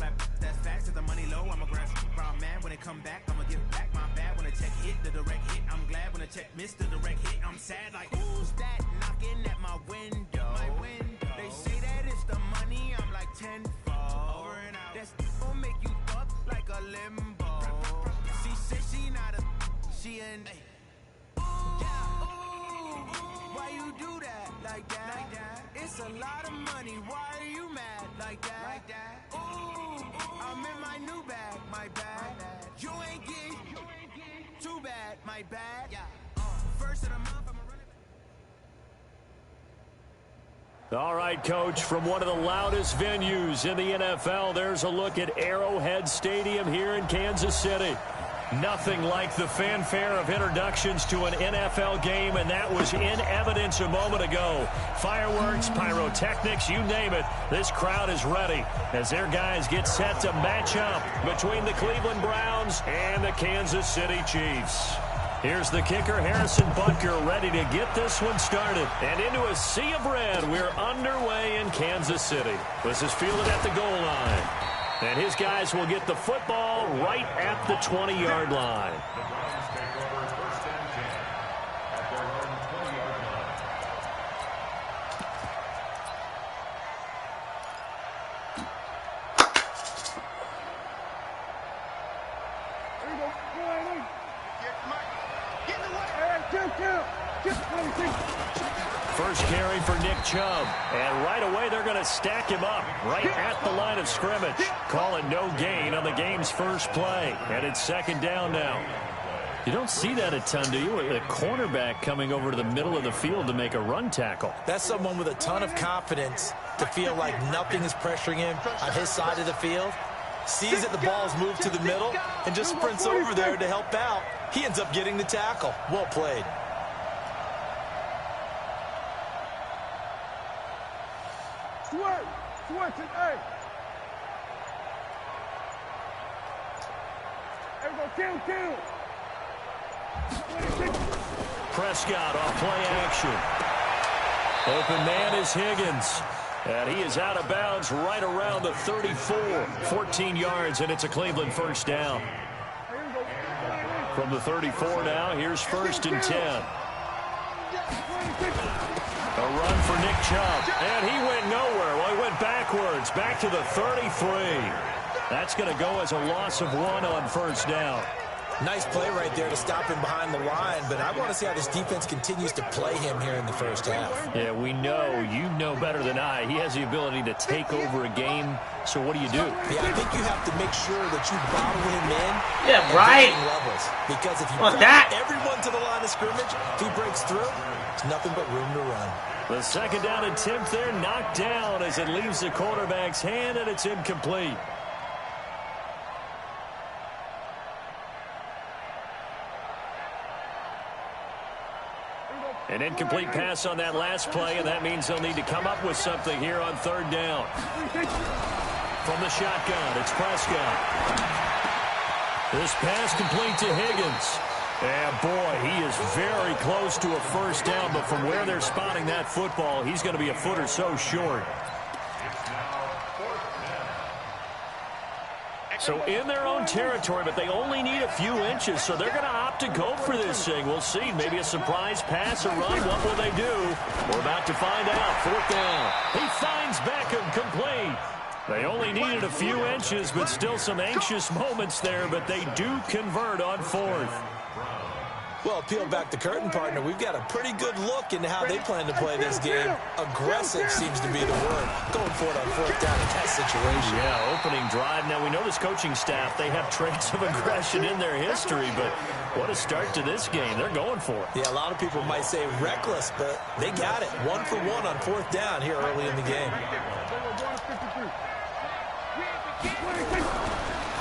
clap. That's facts. If the money low, I'm a grass. Brown man, when it come back, I'ma give back my bad. When the check hit, the direct hit. I'm glad when the check missed the direct hit. I'm sad like, who's that knocking at my window? They say that it's the money, I'm like tenfold. Over and out. That's gonna make you fuck like a limbo. She said she not a, she an. Why you do that like that? It's a lot of money. Why are you mad like that? Ooh, I'm in my new bag, my bad. You ain't getting too bad, my bad. First of the month, I'm running. All right, Coach, from one of the loudest venues in the NFL, there's a look at Arrowhead Stadium here in Kansas City. Nothing like the fanfare of introductions to an NFL game, and that was in evidence a moment ago. Fireworks, pyrotechnics, you name it. This crowd is ready as their guys get set to match up between the Cleveland Browns and the Kansas City Chiefs. Here's the kicker, Harrison Butker, ready to get this one started. And into a sea of red, we're underway in Kansas City. This is fielded at the goal line. And his guys will get the football right at the 20-yard line. First carry for Nick Chubb. And right away, they're going to stack him up right at the line of scrimmage. Call it no gain on the game's first play. And it's second down now. You don't see that a ton, do you? A cornerback coming over to the middle of the field to make a run tackle. That's someone with a ton of confidence to feel like nothing is pressuring him on his side of the field. Sees that the ball's moved to the middle and just sprints over there to help out. He ends up getting the tackle. Well played. Prescott off play action. Open man is Higgins. And he is out of bounds right around the 34. 14 yards, and it's a Cleveland first down. From the 34 now, here's first and 10. A run for Nick Chubb. And he went nowhere. Well, he went backwards. Back to the 33. That's going to go as a loss of 1 on first down. Nice play right there to stop him behind the line, but I want to see how this defense continues to play him here in the first half. Yeah, we know. You know better than I. He has the ability to take over a game, so what do you do? Yeah, I think you have to make sure that you bottle him in. Yeah, right. Levels. Because if you What's bring that? everyone to the line of scrimmage, if he breaks through, there's nothing but room to run. The second down attempt there knocked down as it leaves the quarterback's hand, and it's incomplete. An incomplete pass on that last play, and that means they'll need to come up with something here on third down. From the shotgun, it's Prescott. This pass complete to Higgins. And boy, he is very close to a first down, but from where they're spotting that football, he's going to be a foot or so short. So in their own territory, but they only need a few inches, so they're going to opt to go for this thing. We'll see. Maybe a surprise pass or run. What will they do? We're about to find out. Fourth down. He finds Beckham complete. They only needed a few inches, but still some anxious moments there, but they do convert on fourth. Well, peel back the curtain, partner. We've got a pretty good look into how they plan to play this game. Aggressive seems to be the word. Going for it on fourth down in that situation. Yeah, opening drive. Now, we know this coaching staff, they have traits of aggression in their history, but what a start to this game. They're going for it. Yeah, a lot of people might say reckless, but they got it. 1 for 1 on fourth down here early in the game.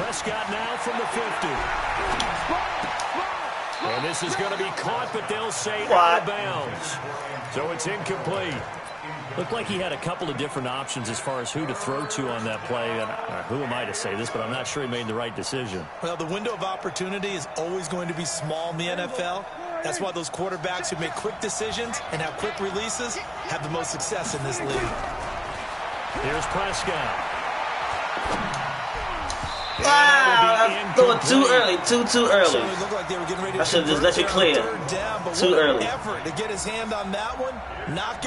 Prescott now from the 50. And this is going to be caught, but they'll say out of bounds. So it's incomplete. Looked like he had a couple of different options as far as who to throw to on that play. And who am I to say this, but I'm not sure he made the right decision. Well, the window of opportunity is always going to be small in the NFL. That's why those quarterbacks who make quick decisions and have quick releases have the most success in this league. Here's Prescott. I threw it too early. Too early. I should have just let you clear. Too early. I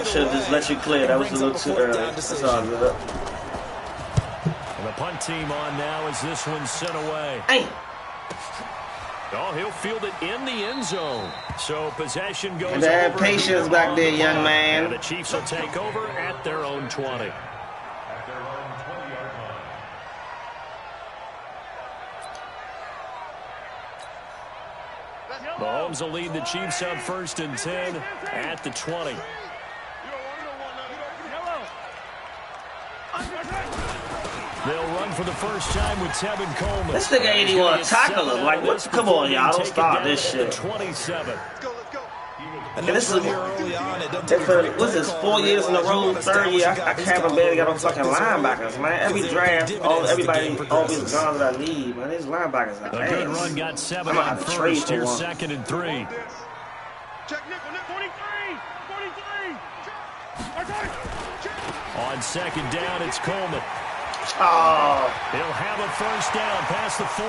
should have just let you clear. That was a little too early. That's all good. And the punt team on now as this one's sent away. Hey. Oh, he'll field it in the end zone. So possession goes and have patience back there, young man. And the Chiefs will take over at their own 20. Mahomes will lead the Chiefs up 1st and 10 at the 20. They'll run for the first time with Tevin Coleman. This nigga 81 tackle him. Like, what? Come on, y'all. Don't start this shit. 27. And this is, what's this, 4 years in a row, 3rd year, I can't barely got no fucking linebackers, man. Every draft, everybody always gone that I need, man. These linebackers are ass. A good run got 7 on first, here 2nd and 3. On 2nd down, it's Coleman. Oh. He'll have a first down past the 40.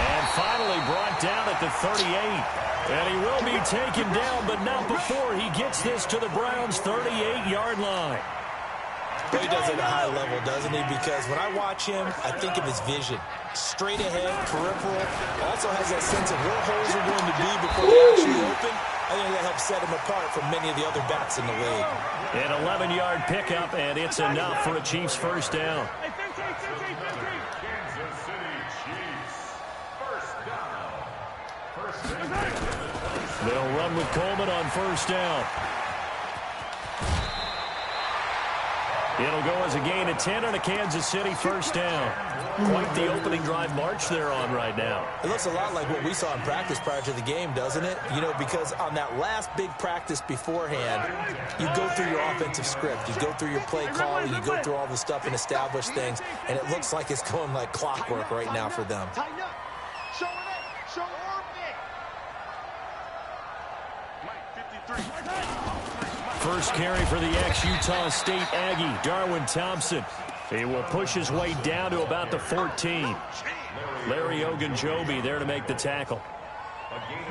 And finally brought down at the 38. And he will be taken down, but not before he gets this to the Browns' 38-yard line. He does it at a high level, doesn't he? Because when I watch him, I think of his vision. Straight ahead, peripheral. Also has that sense of where holes are going to be before they actually open. I think that helps set him apart from many of the other backs in the league. An 11-yard pickup, and it's enough for a Chiefs first down. They'll run with Coleman on first down. It'll go as a gain of 10 on a Kansas City first down. Quite the opening drive march they're on right now. It looks a lot like what we saw in practice prior to the game, doesn't it? You know, because on that last big practice beforehand, you go through your offensive script. You go through your play calling. You go through all the stuff and establish things. And it looks like it's going like clockwork right now for them. First carry for the ex-Utah State Aggie, Darwin Thompson. He will push his way down to about the 14. Larry Ogunjobi there to make the tackle.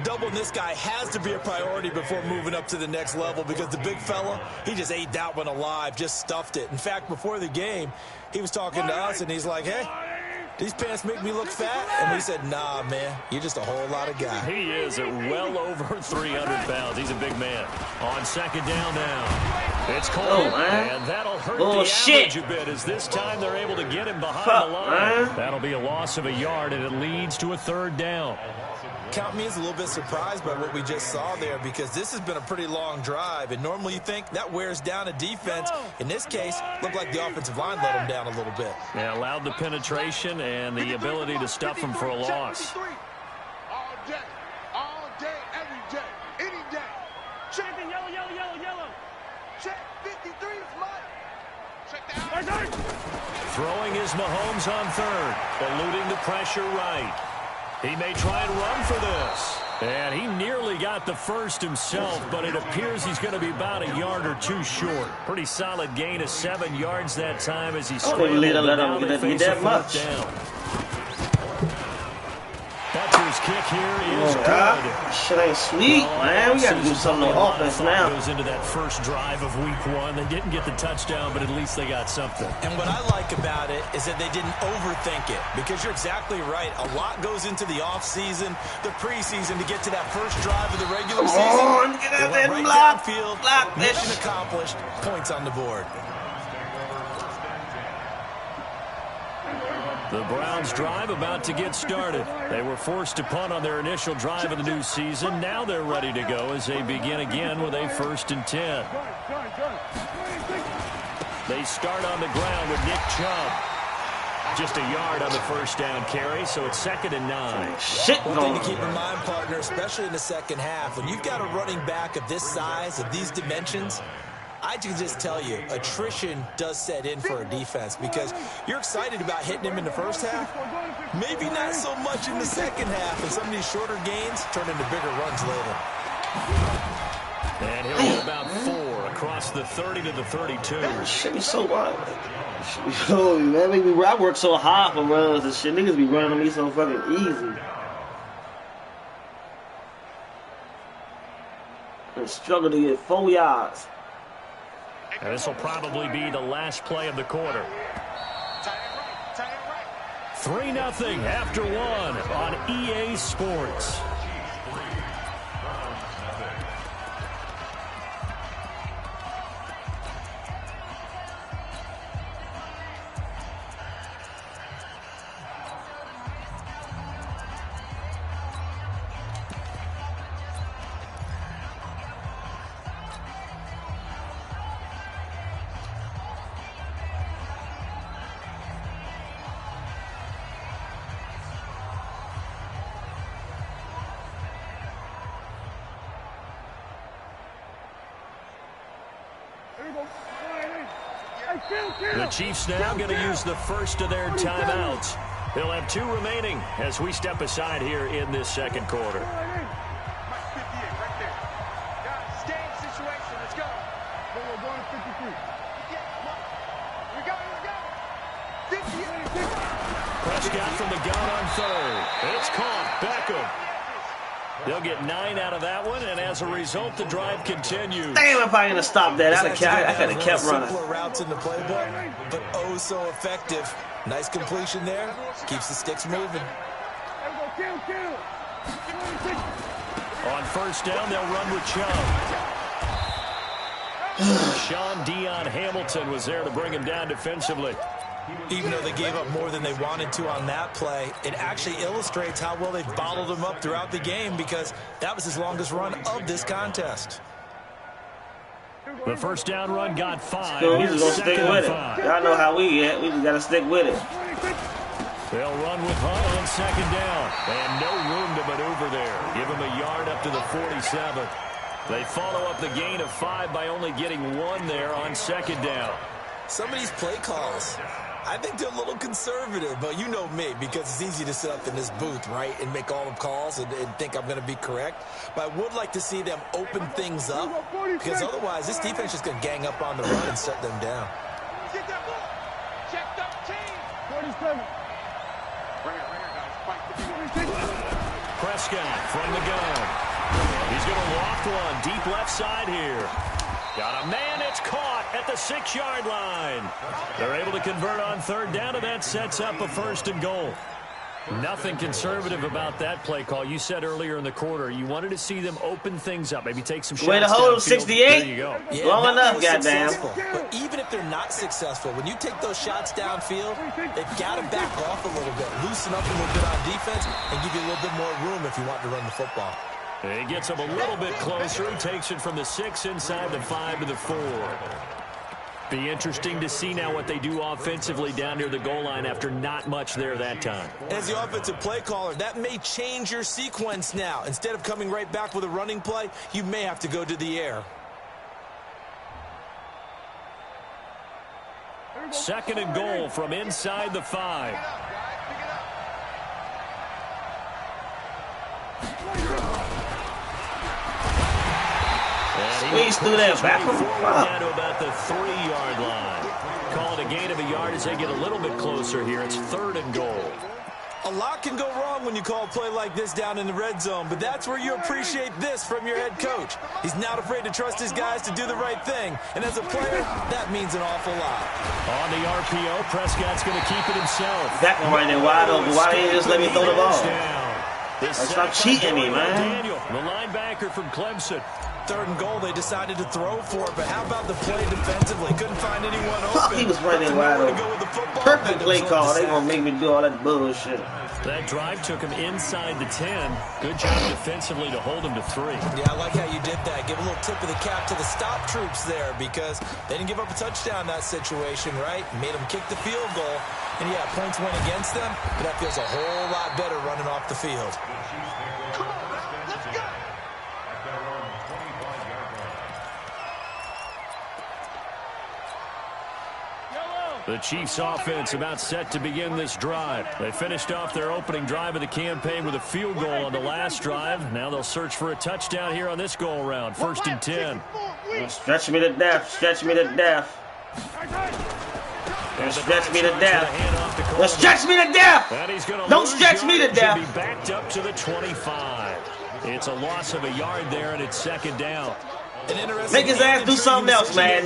Doubling this guy has to be a priority before moving up to the next level because the big fella, he just ate that one alive, just stuffed it. In fact, before the game, he was talking to us, and he's like, hey, these pants make me look fat? And we said, nah, man, you're just a whole lot of guy. He is at well over 300 pounds. He's a big man. On second down now, it's Coleman, and that'll hurt the average a bit as this time they're able to get him behind the line. That'll be a loss of a yard, and it leads to a third down. Count me as a little bit surprised by what we just saw there because this has been a pretty long drive, and normally you think that wears down a defense. In this case, looked like the offensive line let him down a little bit. Yeah, allowed the penetration and the ability to stuff him for a loss. All day, every day, any day. Check the yellow. Check 53 is mine. Check the Throwing is Mahomes on third, eluding the pressure right. He may try and run for this. And he nearly got the first himself, but it appears he's going to be about a yard or two short. Pretty solid gain of 7 yards that time as he scrambled. Now they face a fourth down. Butcher's kick here is good. Shit ain't sweet, man. We got to do something on offense now. Goes into that first drive of week 1. They didn't get the touchdown, but at least they got something. And what I like about it is that they didn't overthink it because you're exactly right. A lot goes into the offseason, the preseason to get to that first drive of the regular season. Come on, get out there and block. Mission accomplished. Points on the board. The Browns drive about to get started. They were forced to punt on their initial drive of the new season. Now they're ready to go as they begin again with a 1st and 10. They start on the ground with Nick Chubb. Just a yard on the first down carry, so it's 2nd and 9. One thing to keep in mind, partner, especially in the second half, when you've got a running back of this size, of these dimensions, I can just tell you, attrition does set in for a defense because you're excited about hitting him in the first half. Maybe not so much in the second half, and some of these shorter gains turn into bigger runs later. And he'll get about 4 across the 30 to the 32. Man, shit be so wild. Man, I work so hard for runs and shit. Niggas be running on me so fucking easy. And struggle to get 4 yards. And this will probably be the last play of the quarter. 3-0 after 1 on EA Sports. The Chiefs now going to use the first of their timeouts. They'll have 2 remaining as we step aside here in this second quarter. Prescott from the gun on third. It's caught. Beckham. They'll get 9 out of that one, and as a result, the drive continues. Damn, if I could have stopped that, I could have kept running. Simpler routes in the playbook, but oh so effective. Nice completion there. Keeps the sticks moving. On first down, they'll run with Chubb. Sean Dion Hamilton was there to bring him down defensively. Even though they gave up more than they wanted to on that play, it actually illustrates how well they've bottled him up throughout the game because that was his longest run of this contest. The first down run got 5. So we just going to stick with it. Y'all know how we get. We just got to stick with it. They'll run with Hunt on second down. And no room to maneuver there. Give him a yard up to the 47. They follow up the gain of 5 by only getting 1 there on second down. Some of these play calls, I think they're a little conservative, but you know me, because it's easy to sit up in this booth, right, and make all the calls and think I'm going to be correct. But I would like to see them open things up, because otherwise this defense is going to gang up on the run and shut them down. Get that ball. Check that team. 47. Prescott from the gun. He's going to loft one deep left side here. Got a man, it's caught at the 6-yard line. They're able to convert on third down, and that sets up a 1st and goal. Nothing conservative about that play call. You said earlier in the quarter you wanted to see them open things up, maybe take some shots. Way to hold them 68. There you go. Yeah, long enough, goddamn. But even if they're not successful, when you take those shots downfield, they've got to back off a little bit, loosen up a little bit on defense, and give you a little bit more room if you want to run the football. He gets him a little bit closer. He takes it from the 6 inside the 5 to the 4. Be interesting to see now what they do offensively down near the goal line after not much there that time. As the offensive play caller, that may change your sequence now. Instead of coming right back with a running play, you may have to go to the air. 2nd and goal from inside the 5. Squeeze through that back. Down to about the 3-yard line. Call it a gain of a yard as they get a little bit closer here. It's 3rd and goal. A lot can go wrong when you call a play like this down in the red zone, but that's where you appreciate this from your head coach. He's not afraid to trust his guys to do the right thing, and as a player, that means an awful lot. On the RPO, Prescott's going to keep it himself. That one right there wide open. Why didn't you just let me throw the ball? Stop cheating me, man. Daniel, the linebacker from Clemson. 3rd and goal, they decided to throw for it, but how about the play defensively? Couldn't find anyone open. Fuck, he was right there wide open. Perfect play call. They gonna make me do all that bullshit. That drive took him inside the 10. Good job defensively to hold him to 3. Yeah, I like how you did that. Give a little tip of the cap to the stop troops there because they didn't give up a touchdown in that situation, right? Made them kick the field goal. And yeah, points went against them, but that feels a whole lot better running off the field. Come on, man. Let's go. Yellow. The Chiefs offense about set to begin this drive. They finished off their opening drive of the campaign with a field goal on the last drive. Now they'll search for a touchdown here on this goal round. 1st and 10. Stretch me to death. Stretch me to death. Stretch me to death. Stretch me to death. Don't stretch me to death. Be backed up to the 25. It's a loss of a yard there, and it's 2nd down. Make his ass do something else, man.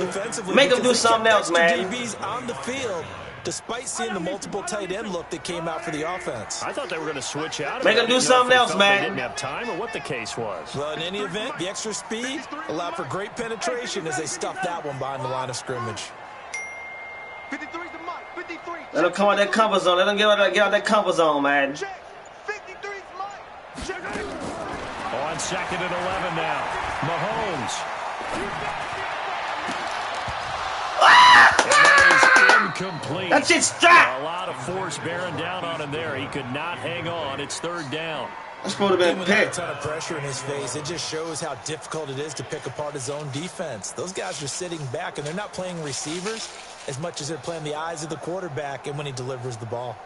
Make him do something else, man. DBs on the field, despite seeing the multiple tight end look that came out for the offense. I thought they were going to switch out. Make him do something else, man. They didn't have time, or what the case was. Well, in any event, the extra speed allowed for great penetration as they stuffed that one behind the line of scrimmage. 53's the mark. 53. Let him come out that comfort zone. Let him get out that comfort zone, man. 53's mark. On 2nd and 11 now. Mahomes. Incomplete. That shit's strapped. A lot of force bearing down on him there. He could not hang on. It's 3rd down. That's supposed to be With a picked. ton of pressure in his face, it just shows how difficult it is to pick apart his own defense. Those guys are sitting back, and they're not playing receivers as much as they're playing the eyes of the quarterback and when he delivers the ball.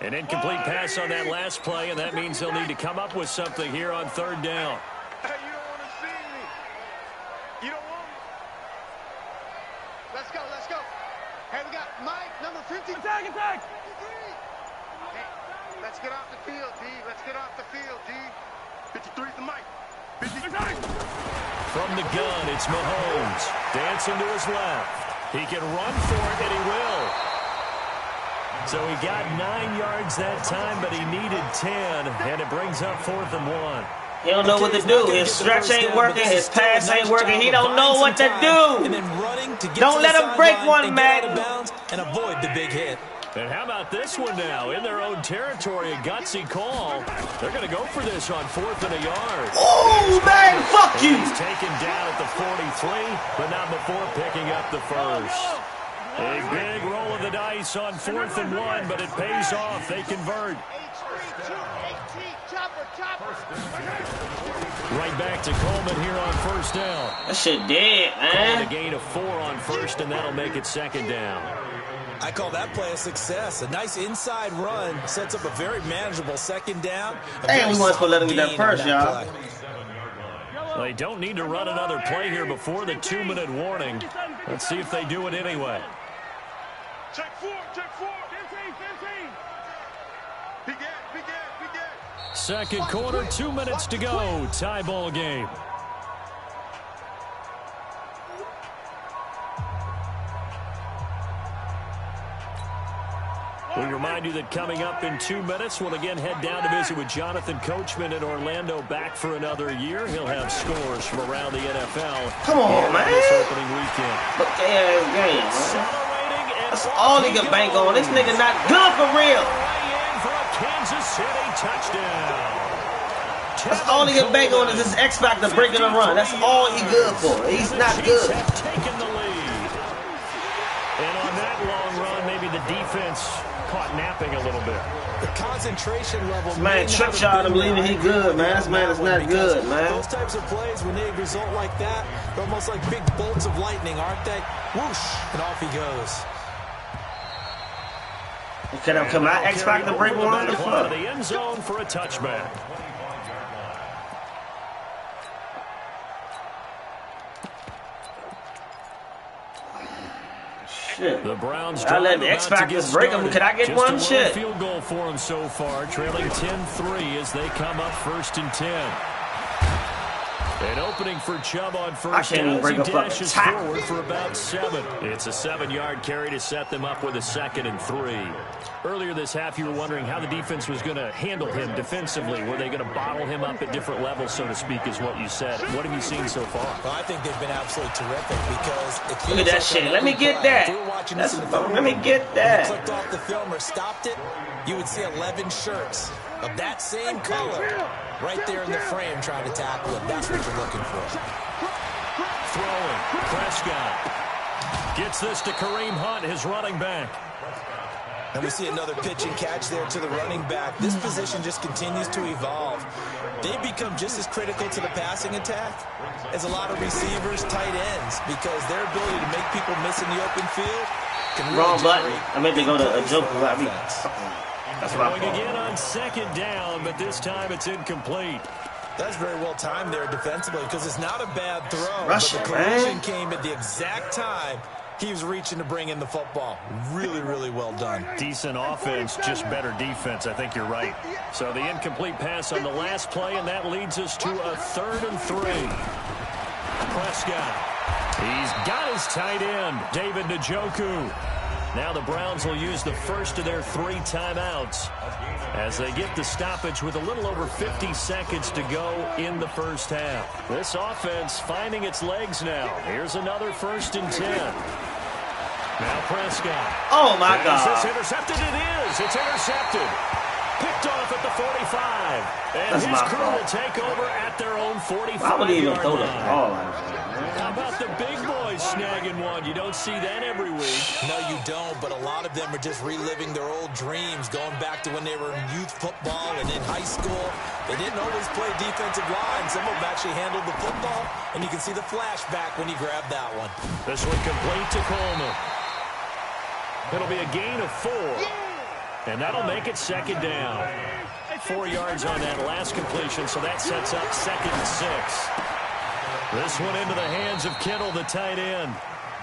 An incomplete pass on that last play, and that means they'll need to come up with something here on 3rd down. Hey, you don't want to see me. You don't want me. Let's go, let's go. Hey, we got Mike, number 50. Attack. Hey, let's get off the field, D. Let's get off the field, D. 53's the Mike. 53. From the gun, it's Mahomes. Dancing to his left. He can run for it, and he will. So he got 9 yards that time, but he needed 10, and it brings up 4th and 1. He don't know what to do. His stretch ain't working. His pass ain't working. He don't know what to do. Don't let him break one, man. And avoid the big hit. And how about this one now? In their own territory, a gutsy call. They're going to go for this on 4th and a yard. Oh, man, fuck you. He's taken down at the 43, but not before picking up the first. A big roll of the dice on 4th and 1, but it pays off. They convert. Right back to Coleman here on 1st down. That shit dead, And man. a gain of 4 on 1st, and that'll make it 2nd down. I call that play a success. A nice inside run sets up a very manageable 2nd down. Damn, we weren't supposed to let him get that first, y'all. They don't need to run another play here before the 2-minute warning. Let's see if they do it anyway. Check 4. 15. Big ass. 2nd quarter, 2 minutes to go. Tie ball game. We remind you that coming up in 2 minutes, we'll again head down to visit with Jonathan Coachman in Orlando, back for another year. He'll have scores from around the NFL. Come on, man. This opening weekend. Look at his game, man. Accelerating, and That's all he can bank on. This nigga not good for real. Way in for a Kansas City touchdown. That's all he can bank on is his X Factor breaking a run. That's all he good for. He's not good. The Chiefs have taken the lead. And on that long run, maybe the defense caught napping a little bit. The concentration level. Man, trip shot him believing he good, man. This man is not good, man. Those types of plays, when they result like that, they're almost like big bolts of lightning, aren't they? Whoosh, and off he goes. Can I come out X Factor break one? The Out fuck? of the end zone for a touchback. Shit. The Browns I let drive the X about to Factors get break him. started. Can I get Just one? a Shit. field goal for him so far, trailing 10-3 as they come up 1st and 10. An opening for Chubb on first can't even down. break He a fucking dashes tackle. forward for about 7. It's a 7-yard carry to set them up with a 2nd and 3. Earlier this half, you were wondering how the defense was going to handle him defensively. Were they going to bottle him up at different levels, so to speak, is what you said. What have you seen so far? Well, I think they've been absolutely terrific because it feels Look at that like shit. on Let me every get play, that. if we were watching That's this in the film let me room, get when you that. clicked off the film or stopped it, you would see 11 shirts of that same color right there in the frame trying to tackle it. That's what you're looking for. Throwing. Prescott gets this to Kareem Hunt, his running back. And we see another pitch and catch there to the running back. This position just continues to evolve. They become just as critical to the passing attack as a lot of receivers, tight ends, because their ability to make people miss in the open field can really wrong button. I meant to go to a joke. That's what Going again on second down, but this time it's incomplete. That's very well timed there defensively because it's not a bad throw. Rush but the it, collision man. came at the exact time he was reaching to bring in the football. Really, really well done. Decent offense, just better defense. I think you're right. So the incomplete pass on the last play, and that leads us to a 3rd and 3. Prescott. He's got his tight end, David Njoku. Now the Browns will use the first of their 3 timeouts as they get the stoppage with a little over 50 seconds to go in the first half. This offense finding its legs now. Here's another 1st and 10. Now Prescott. Oh, my God. Is this intercepted? It is. It's intercepted. Picked off at the 45. And That's his my crew fault. will take over at their own 45-yard line. I wouldn't even throw the ball like that. How about the big boys snagging one? You don't see that every week. No, you don't, but a lot of them are just reliving their old dreams, going back to when they were in youth football and in high school. They didn't always play defensive line. Some of them actually handled the football, and you can see the flashback when he grabbed that one. This one complete to Coleman. It'll be a gain of 4, and that'll make it 2nd down. 4 yards on that last completion, so that sets up 2nd and 6. This one into the hands of Kittle, the tight end.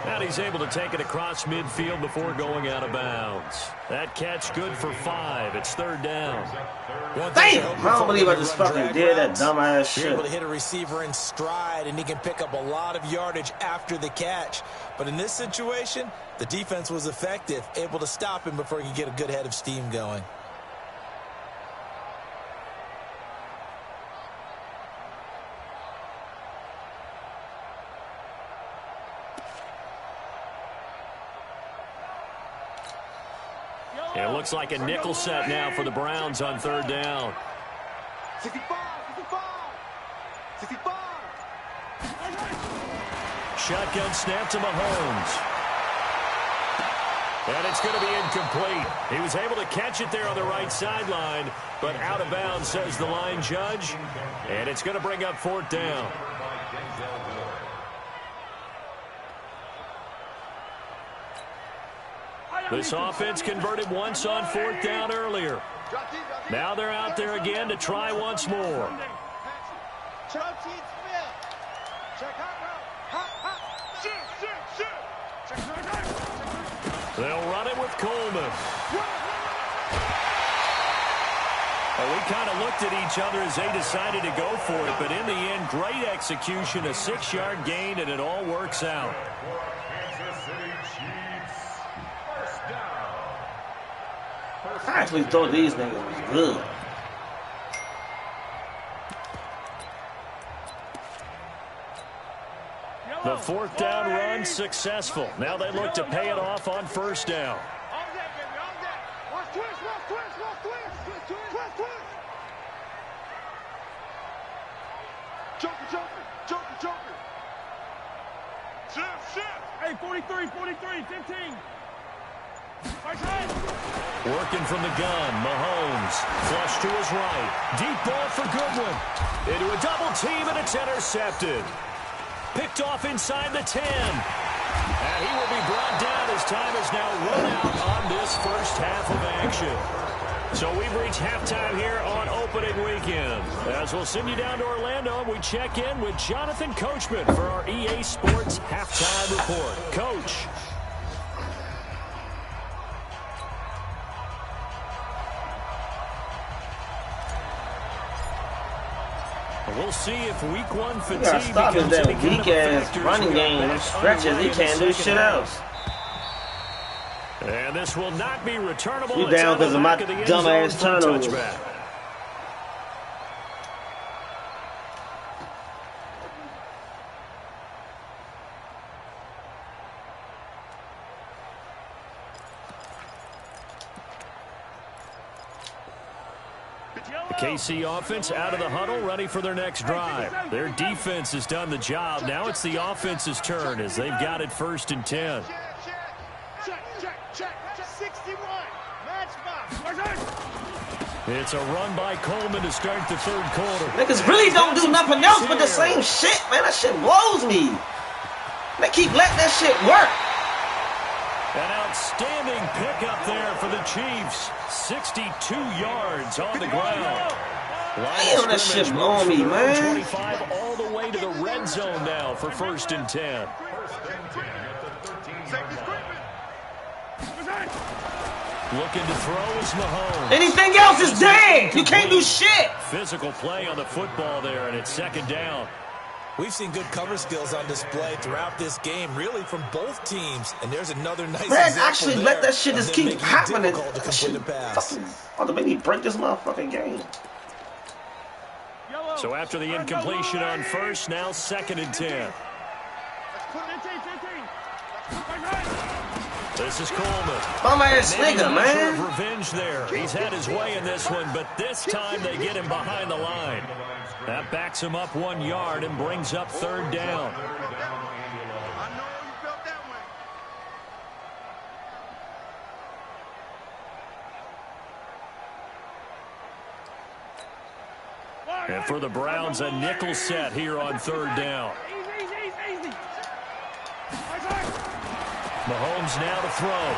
And he's able to take it across midfield before going out of bounds. That catch good for 5. It's 3rd down. Damn! I don't believe I just fucking did that dumbass shit. You're able to hit a receiver in stride, and he can pick up a lot of yardage after the catch. But in this situation, the defense was effective, able to stop him before he could get a good head of steam going. It looks like a nickel set now for the Browns on 3rd down. 65, 65, 65. Shotgun snap to Mahomes. And it's going to be incomplete. He was able to catch it there on the right sideline, but out of bounds, says the line judge. And it's going to bring up 4th down. This offense converted once on 4th down earlier. Now they're out there again to try once more. They'll run it with Coleman. Well, we kind of looked at each other as they decided to go for it, but in the end, great execution, a 6-yard gain, and it all works out. I actually thought these niggas was good. The 4th down run successful. Now they look to pay it off on 1st down. Joker. Hey, 43, 15. Working from the gun, Mahomes. Flush to his right. Deep ball for Goodwin. Into a double team, and it's intercepted. Picked off inside the 10. And he will be brought down as time is now run out on this first half of action. So we've reached halftime here on opening weekend. As we'll send you down to Orlando, and we check in with Jonathan Coachman for our EA Sports Halftime Report. Coach. We'll see if week 1 fatigue becomes that any kind of a weak-ass factor. running game and stretches. He can't do shit else. And this will not be returnable. You down because of my dumbass turnovers. The KC offense out of the huddle, ready for their next drive. Their defense has done the job. Now it's the offense's turn as they've got it 1st and 10. Check. 61. It's a run by Coleman to start the third quarter. Niggas really don't do nothing else but the same shit, man. That shit blows me. They keep letting that shit work. An outstanding pickup there for the Chiefs. 62 yards on the ground. Damn, that shit blowing me, man. 25 all the way to the red zone now for 1st and 10. Looking to throw is Mahomes. Anything else is dead. You can't do shit. Physical play on the football there, and it's 2nd down. We've seen good cover skills on display throughout this game, really from both teams. And there's another nice man, example actually there let that shit just keep happening. That shit fucking ought to make me break this motherfucking game. So after the incompletion on first, now 2nd and 10. This is Coleman. Bum ass nigga, man. Revenge there. He's had his way in this one, but this time they get him behind the line. That backs him up 1 yard and brings up 3rd down. And for the Browns, a nickel set here on 3rd down. Mahomes now to throw.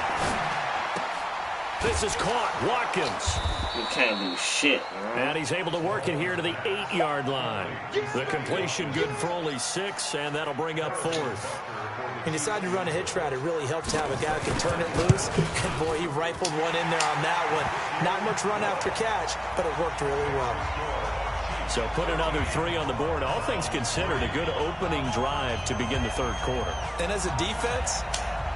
This is caught. Watkins. You can't do shit, man. And he's able to work it here to the 8-yard line. The completion good for only 6, and that'll bring up 4th. He decided to run a hitch route. It really helped to have a guy who can turn it loose. And, boy, he rifled one in there on that one. Not much run after catch, but it worked really well. So put another 3 on the board. All things considered, a good opening drive to begin the 3rd quarter. And as a defense,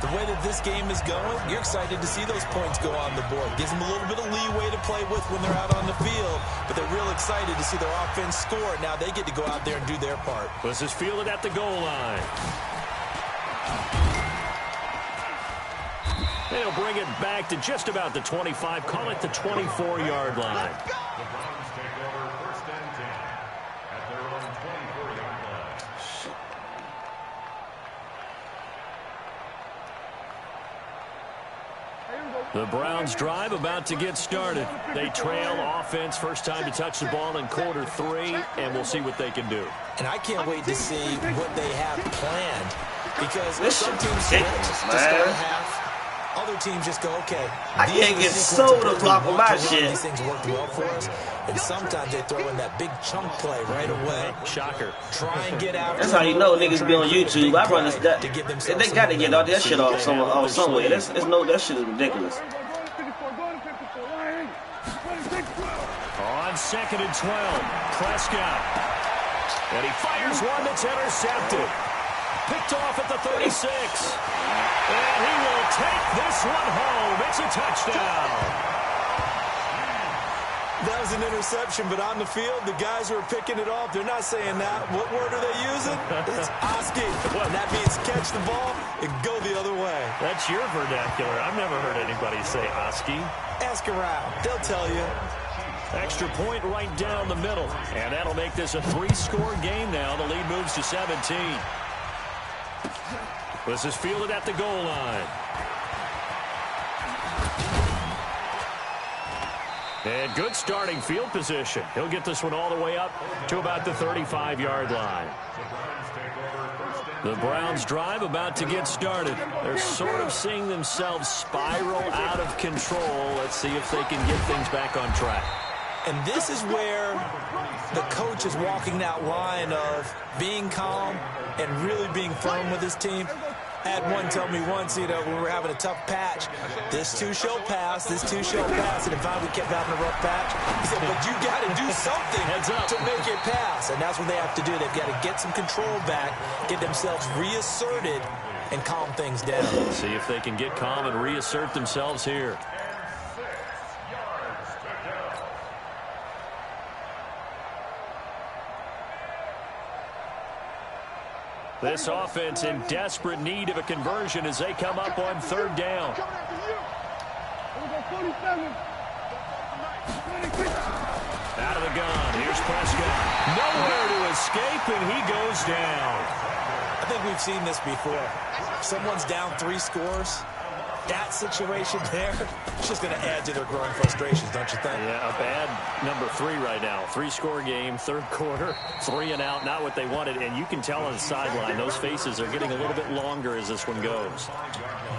the way that this game is going, you're excited to see those points go on the board. Gives them a little bit of leeway to play with when they're out on the field, but they're real excited to see their offense score. Now they get to go out there and do their part. This is fielded at the goal line. They'll bring it back to just about the 25. Call it the 24-yard line. The Browns drive about to get started. They trail offense, first time to touch the ball in quarter 3, and we'll see what they can do. And I can't wait to see what they have planned, because this some teams ridiculous, to start a half, other teams just go, okay, I can't get sold to block on my shit. These things worked well for us, and sometimes they throw in that big chunk play right away. Shocker. Try and get out. That's how you know niggas be on YouTube. I run this. They got to get all that shit off somewhere. That shit is ridiculous. On 2nd and 12, Prescott. And he fires one that's intercepted. Picked off at the 36. And he will take this one home. It's a touchdown. That was an interception, but on the field, the guys who are picking it off, they're not saying that. What word are they using? It's Oski. And that means catch the ball and go the other way. That's your vernacular. I've never heard anybody say Oski. Ask around. They'll tell you. Extra point right down the middle. And that'll make this a 3-score game now. The lead moves to 17. This is fielded at the goal line. And good starting field position. He'll get this one all the way up to about the 35-yard line. The Browns drive about to get started. They're sort of seeing themselves spiral out of control. Let's see if they can get things back on track. And this is where the coach is walking that line of being calm and really being firm with his team. I had one tell me once, when we were having a tough patch, this too shall pass, this too shall pass. And if we kept having a rough patch, he said, but you got to do something to make it pass. And that's what they have to do. They've got to get some control back, get themselves reasserted, and calm things down. See if they can get calm and reassert themselves here. This offense in desperate need of a conversion as they come up on 3rd down. Out of the gun. Here's Prescott. Nowhere to escape, and he goes down. I think we've seen this before. Someone's down 3 scores. That situation there, it's just going to add to their growing frustrations, don't you think? Yeah, a bad number 3 right now. 3-score game, third quarter, 3 and out, not what they wanted. And you can tell on the sideline, those faces are getting a little bit longer as this one goes.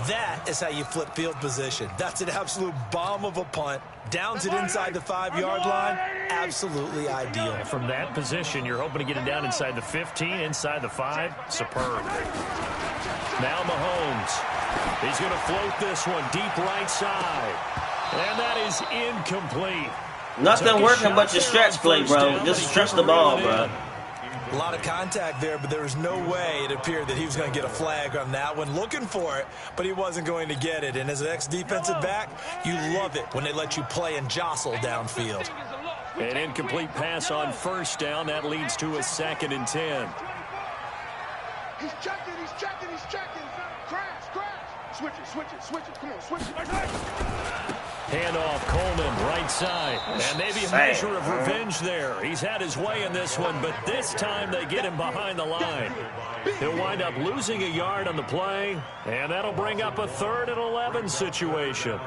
That is how you flip field position. That's an absolute bomb of a punt. Downs it inside the 5-yard line. Absolutely ideal. From that position, you're hoping to get it down inside the 15, inside the 5. Superb. Now Mahomes. He's going to float this one deep right side. And that is incomplete. Nothing working but your stretch play, bro. Just stretch the ball, bro. A lot of contact there, but there was no way it appeared that he was going to get a flag on that one. Looking for it, but he wasn't going to get it. And as an ex-defensive back, you love it when they let you play and jostle downfield. An incomplete pass on first down. That leads to a 2nd and 10. He's checking, he's checking, he's checking. Crash, crash. Switch it, switch it. Come on, switch it. Handoff, Coleman, right side. And maybe a measure of revenge there. He's had his way in this one, but this time they get him behind the line. He'll wind up losing a yard on the play, and that'll bring up a 3rd and 11 situation.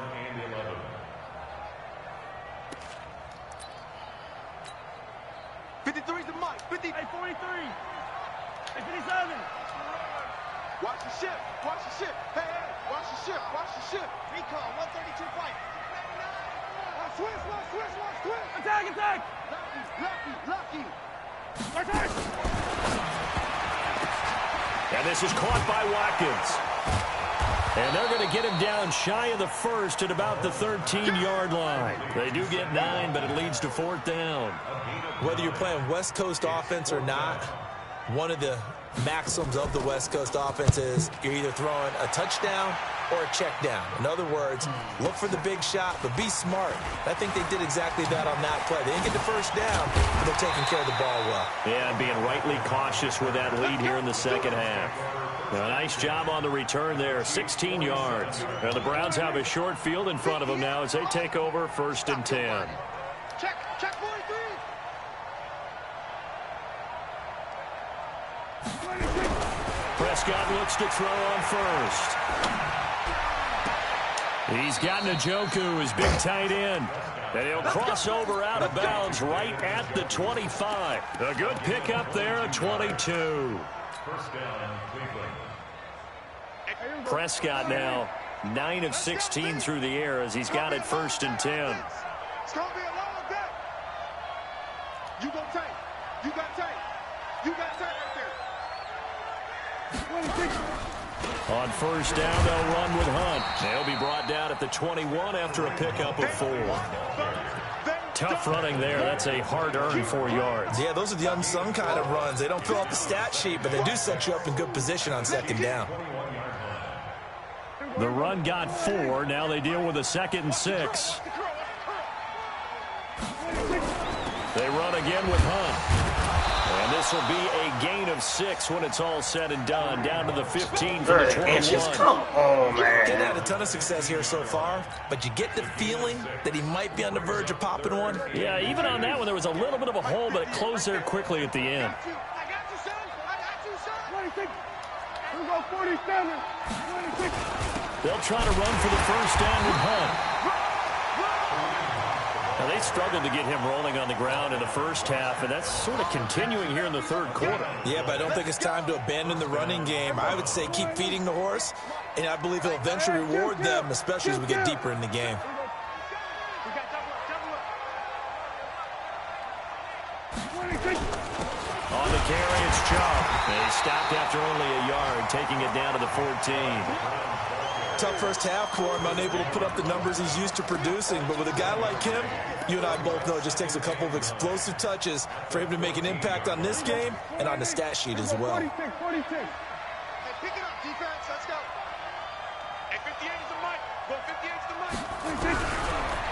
'53's the mic. 50. Hey, 43. Hey, 57. Watch the ship. Watch the ship. Hey, hey. Watch the ship. Watch the ship. Recon, 132 fight. Watch switch. Attack. Lucky. Attack. And this is caught by Watkins. And they're going to get him down shy of the 1st at about the 13-yard line. They do get 9, but it leads to 4th down. Whether you're playing West Coast offense or not, one of the maxims of the West Coast offense is you're either throwing a touchdown or a check down. In other words, look for the big shot, but be smart. I think they did exactly that on that play. They didn't get the first down, but they're taking care of the ball well. Yeah, and being rightly cautious with that lead here in the second half. A nice job on the return there, 16 yards. And the Browns have a short field in front of them now as they take over 1st and 10. Check 43. Prescott looks to throw on first. He's got Njoku, his big tight end. And he'll cross over out of bounds right at the 25. A good pickup there at 22. Prescott now 9 of 16 through the air as he's got it 1st and 10. It's going to be a long day. You go take. You got take. You got take right there. On first down, they'll run with Hunt. They'll be brought down at the 21 after a pickup of 4. Tough running there. That's a hard-earned 4 yards. Yeah, those are the unsung kind of runs. They don't fill out the stat sheet, but they do set you up in good position on 2nd down. The run got 4. Now they deal with a 2nd and 6. They run again with Hunt. And this will be a gain of 6 when it's all said and done. Down to the 15 for the 21. Come on, man. Didn't have a ton of success here so far, but you get the feeling that he might be on the verge of popping one. Yeah, even on that one, there was a little bit of a hole, but it closed there quickly at the end. I got you, son. I got you, son. 26. Here we go, 47. 26. They'll try to run for the first down with Hunt. Now, they struggled to get him rolling on the ground in the first half, and that's sort of continuing here in the third quarter. Yeah, but I don't think it's time to abandon the running game. I would say keep feeding the horse, and I believe he'll eventually reward them, especially as we get deeper in the game. On the carry, it's Chubb. They stopped after only a yard, taking it down to the 14. Tough first half for him, unable to put up the numbers he's used to producing. But with a guy like him, you and I both know it just takes a couple of explosive touches for him to make an impact on this game and on the stat sheet as well. 46. Hey, pick it up, defense. Let's go. Hey, 58 is the mic. Go 58 is the mic.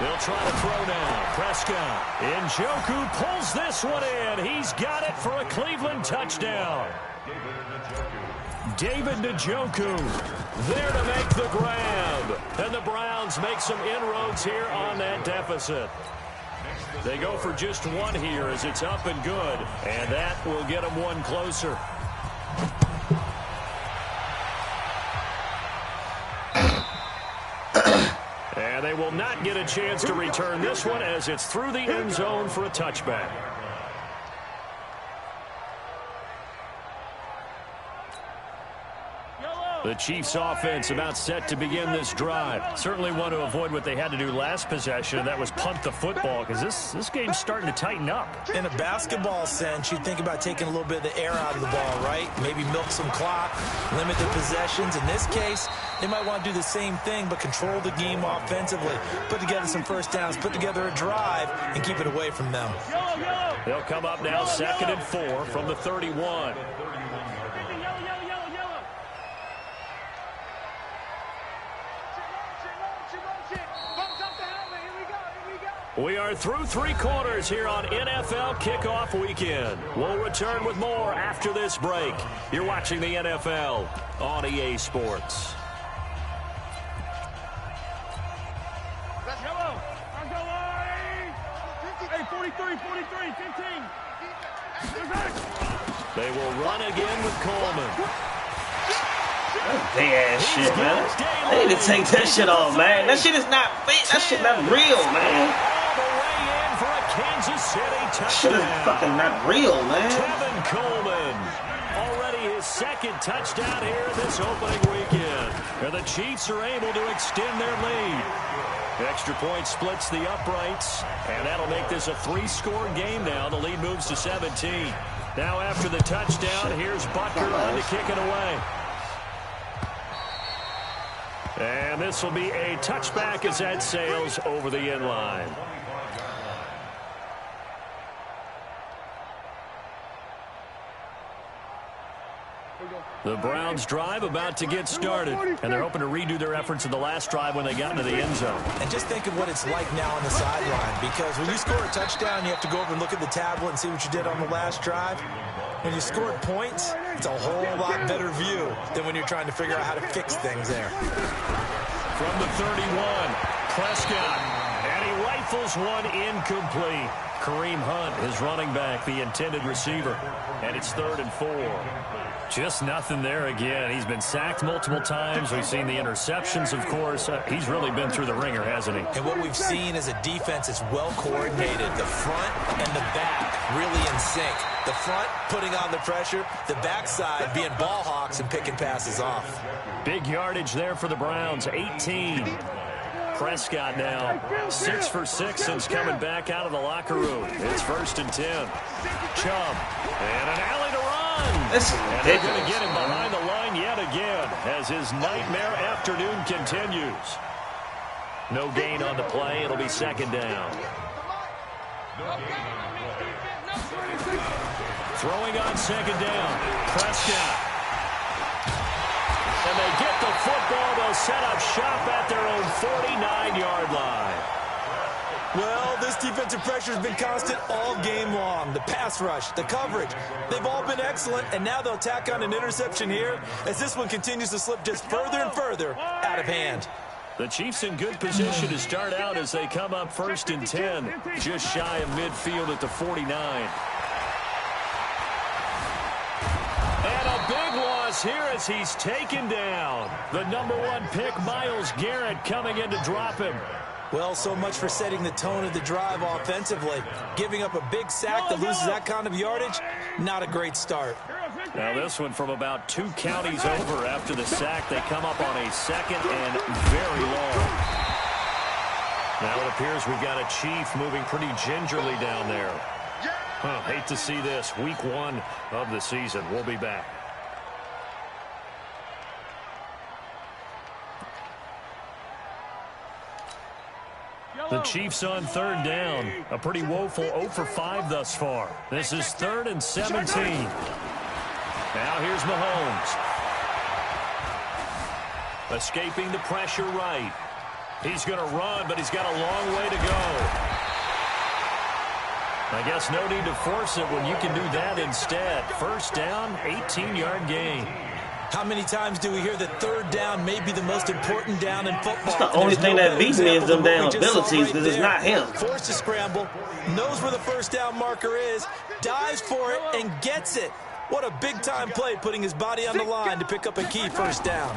They'll try to throw now. Prescott. Njoku pulls this one in. He's got it for a Cleveland touchdown. David Njoku there to make the grab. And the Browns make some inroads here on that deficit. They go for just one here as it's up and good. And that will get them one closer. not get a chance to return this one as it's through the end zone for a touchback. The Chiefs offense about set to begin this drive. Certainly want to avoid what they had to do last possession, and that was punt the football, because this game's starting to tighten up. In a basketball sense, you think about taking a little bit of the air out of the ball, right? Maybe milk some clock, limit the possessions. In this case, they might want to do the same thing, but control the game offensively. Put together some first downs, put together a drive, and keep it away from them. They'll come up now 2nd and 4 from the 31. We are through 3 quarters here on NFL Kickoff Weekend. We'll return with more after this break. You're watching the NFL on EA Sports. Let's go. Let's go. Hey, 43, 15. They will run again with Coleman. That's big ass shit, man. They need to take that shit off, man. That shit is not fake. That shit not real, man. Kansas City touchdown. Shit is fucking not real, man. Tevin Coleman. Already his 2nd touchdown here this opening weekend. And the Chiefs are able to extend their lead. Extra point splits the uprights, and that'll make this a 3-score game now. The lead moves to 17. Now after the touchdown, here's Butker on to kick it away. And this will be a touchback as that sails over the end line. The Browns drive about to get started, and they're hoping to redo their efforts in the last drive when they got into the end zone. And just think of what it's like now on the sideline, because when you score a touchdown, you have to go over and look at the tablet and see what you did on the last drive. When you scored points, it's a whole lot better view than when you're trying to figure out how to fix things there. From the 31, Prescott, and he rifles one incomplete. Kareem Hunt, his running back, the intended receiver, and it's 3rd and 4. Just nothing there again. He's been sacked multiple times. We've seen the interceptions, of course. He's really been through the ringer, hasn't he? And what we've seen is a defense that's well coordinated. The front and the back really in sync. The front putting on the pressure, the backside being ball hawks and picking passes off. Big yardage there for the Browns, 18. Prescott now 6 for 6 since coming back out of the locker room. It's 1st and 10. Chubb, and an alley to run. This is and they're going to get him behind the line yet again as his nightmare afternoon continues. No gain on the play. It'll be 2nd down. Throwing on 2nd down. Prescott. And they get the football. They'll set up shop at their own 49-yard line. Well, this defensive pressure has been constant all game long. The pass rush, the coverage, they've all been excellent, and now they'll tack on an interception here as this one continues to slip just further and further out of hand. The Chiefs in good position to start out as they come up 1st and 10, just shy of midfield at the 49. And a big loss here as he's taken down. The #1 pick, Myles Garrett, coming in to drop him. Well, so much for setting the tone of the drive offensively. Giving up a big sack that loses that kind of yardage, not a great start. Now this one from about 2 counties over after the sack. They come up on a 2nd and very long. Now it appears we've got a Chief moving pretty gingerly down there. Hate to see this. Week 1 of the season. We'll be back. The Chiefs on 3rd down. A pretty woeful 0 for 5 thus far. This is 3rd and 17. Now here's Mahomes. Escaping the pressure right. He's going to run, but he's got a long way to go. I guess no need to force it when you can do that instead. 1st down, 18-yard gain. How many times do we hear that 3rd down may be the most important down in football? That's the only thing that beats me is them damn abilities, because it's not him. Forced to scramble, knows where the 1st down marker is, dives for it, and gets it. What a big-time play, putting his body on the line to pick up a key 1st down.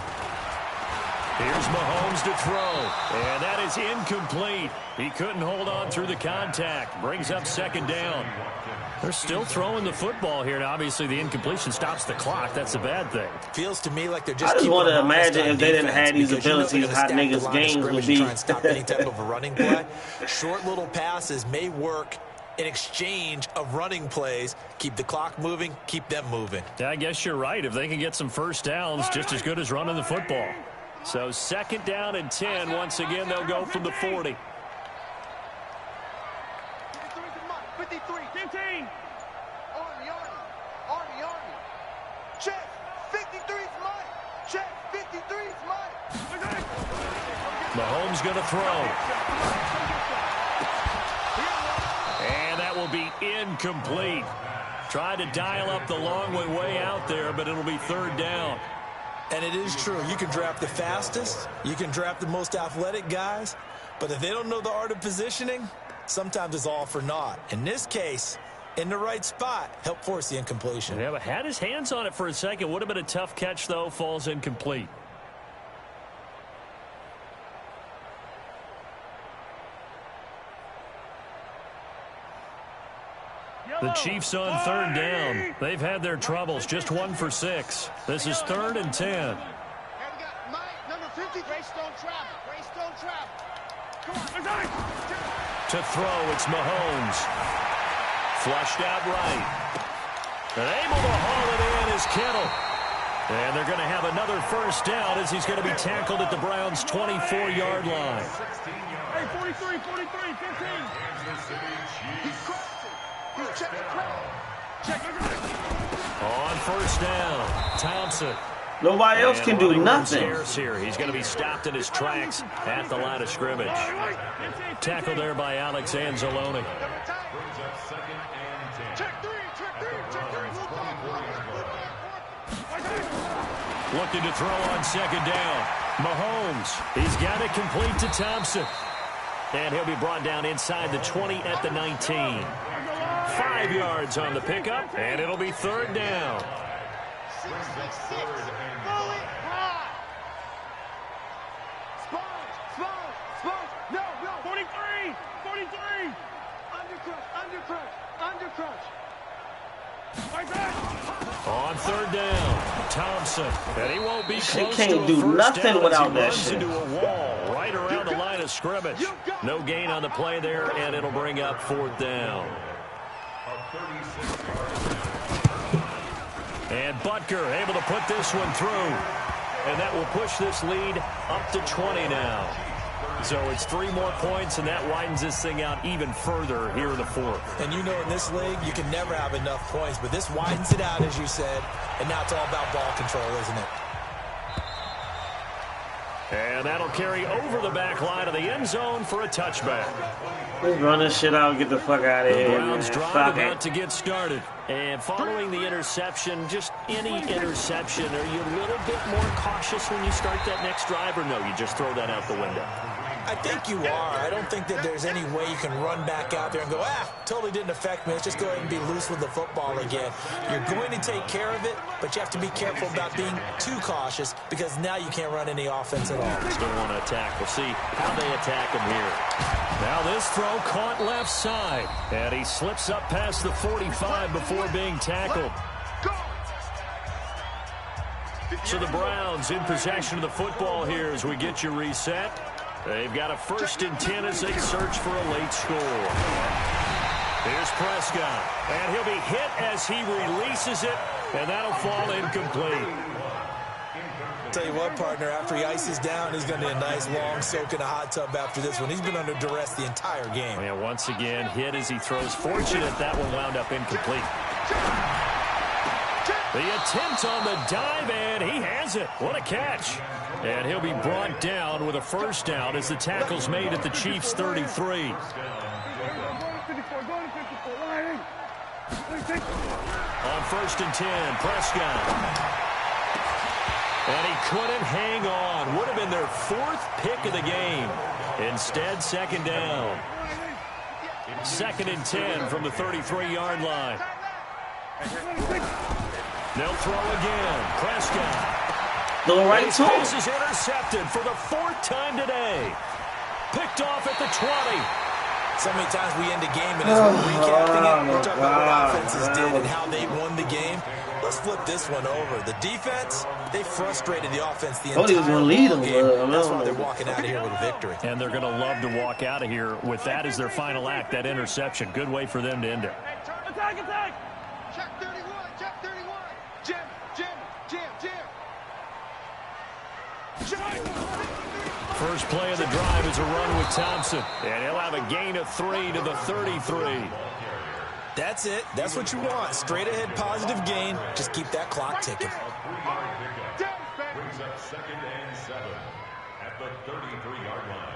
Here's Mahomes to throw. And that is incomplete. He couldn't hold on through the contact. Brings up second down. They're still throwing the football here. Now, obviously, the incompletion stops the clock. That's a bad thing. Feels to me like they're just. I just want to imagine if they didn't have these abilities, how niggas' games would be. Try and stop any type of a running play. Short little passes may work in exchange of running plays. Keep the clock moving, keep them moving. Yeah, I guess you're right. If they can get some first downs, just as good as running the football. So second down and 10. Once again, they'll go from the 40. 53, 15. Army. Check. 53's mine. Check. 53's mine. Mahomes going to throw. And that will be incomplete. Tried to dial up the long way out there, but it'll be third down. And it is true. You can draft the fastest. You can draft the most athletic guys. But if they don't know the art of positioning, sometimes it's all for naught. In this case, in the right spot, help force the incompletion. Yeah, but had his hands on it for a second. Would have been a tough catch, though. Falls incomplete. The Chiefs on third down. They've had their troubles. Just 1 for 6. This is 3rd and 10. Number 50. Greystone travel. To throw, it's Mahomes. Flushed out right. And able to haul it in is Kittle. And they're going to have another first down as he's going to be tackled at the Browns' 24-yard line. Hey, 43, 15. He's crossing. Check the crowd. On first down, Thompson. Nobody else can do nothing. Here. He's going to be stopped in his tracks at the line of scrimmage. Tackled there by Alex Anzalone. Looking to throw on second down. Mahomes. He's got it complete to Thompson. And he'll be brought down inside the 20 at the 19. 5 yards on the pickup, and it'll be third down. 6. Sponge. No. 43. Undercrush. On third down, Thompson. And he won't be close can't to a do first nothing down without as he that runs shit. into a wall right around the line of scrimmage. No gain on the play there, and it'll bring up fourth down. And Butker able to put this one through. And that will push this lead up to 20 now. So it's 3 more points, and that widens this thing out even further here in the fourth. And you know in this league, you can never have enough points, but this widens it out, as you said, and now it's all about ball control, isn't it? And that'll carry over the back line of the end zone for a touchback. Let's run this shit out and get the fuck out of here, The Browns man. drive Fuck about it. to get started. And following the interception, just any interception, are you a little bit more cautious when you start that next drive, or no, you just throw that out the window? I think you are. I don't think that there's any way you can run back out there and go, totally didn't affect me. Let's just go ahead and be loose with the football again. You're going to take care of it, but you have to be careful about being too cautious because now you can't run any offense at all. Still want to attack. We'll see how they attack him here. Now this throw caught left side, and he slips up past the 45 before being tackled. So the Browns in possession of the football here as we get you reset. They've got a 1st and 10 as they search for a late score. Here's Prescott, and he'll be hit as he releases it, and that'll fall incomplete. Tell you what, partner, after he ices down, he's going to need a nice long soak in a hot tub after this one. He's been under duress the entire game. And once again, hit as he throws. Fortunate that one wound up incomplete. The attempt on the dive, and he has it. What a catch. And he'll be brought down with a first down as the tackle's made at the Chiefs' 33. On 1st and 10, Prescott. And he couldn't hang on. Would have been their 4th pick of the game. Instead, second down. 2nd and 10 from the 33-yard line. They'll throw again. Prescott. Go right to him. This is intercepted. Intercepted for the 4th time today. Picked off at the 20. So many times we end a game and as we're recapping it, we're talking about what offenses did and how they won the game. Let's flip this one over. The defense, they frustrated the offense the entire game. That's why they're walking out of here with a victory. And they're going to love to walk out of here with that as their final act, that interception. Good way for them to end it. Attack, attack! Check 31, check 31. Jim, Jim, Jim, Jim. First play of the drive is a run with Thompson. And he'll have a gain of 3 to the 33. That's it. That's what you want. Straight ahead positive gain. Just keep that clock ticking. Brings up 2nd and 7 at the 33-yard line.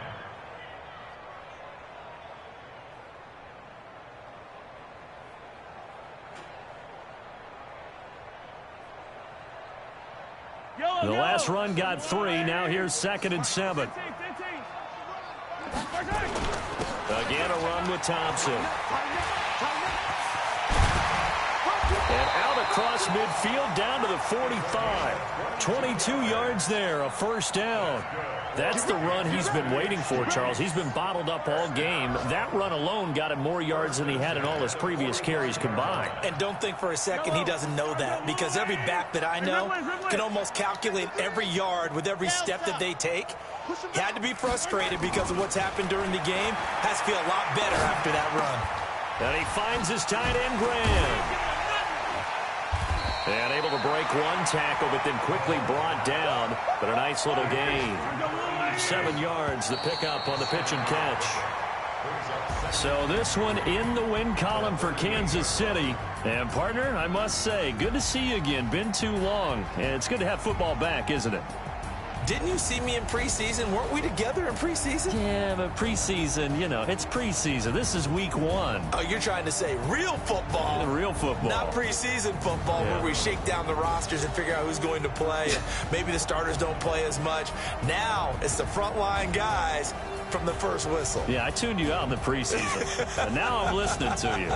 The last run got 3. Now here's 2nd and 7. Again, a run with Thompson. And out across midfield down to the 45. 22 yards there, a first down. That's the run he's been waiting for, Charles. He's been bottled up all game. That run alone got him more yards than he had in all his previous carries combined. And don't think for a second he doesn't know that, because every back that I know can almost calculate every yard with every step that they take. He had to be frustrated because of what's happened during the game. Has to feel a lot better after that run. And he finds his tight end, Graham. And able to break one tackle, but then quickly brought down. But a nice little gain. 7 yards, the pickup on the pitch and catch. So this one in the win column for Kansas City. And, partner, I must say, good to see you again. Been too long. And it's good to have football back, isn't it? Didn't you see me in preseason? Weren't we together in preseason? Yeah, but preseason, you know, it's preseason. This is week 1. Oh, you're trying to say real football. Real football. Not preseason football, where we shake down the rosters and figure out who's going to play. And maybe the starters don't play as much. Now it's the frontline guys from the first whistle. Yeah, I tuned you out in the preseason. And now I'm listening to you.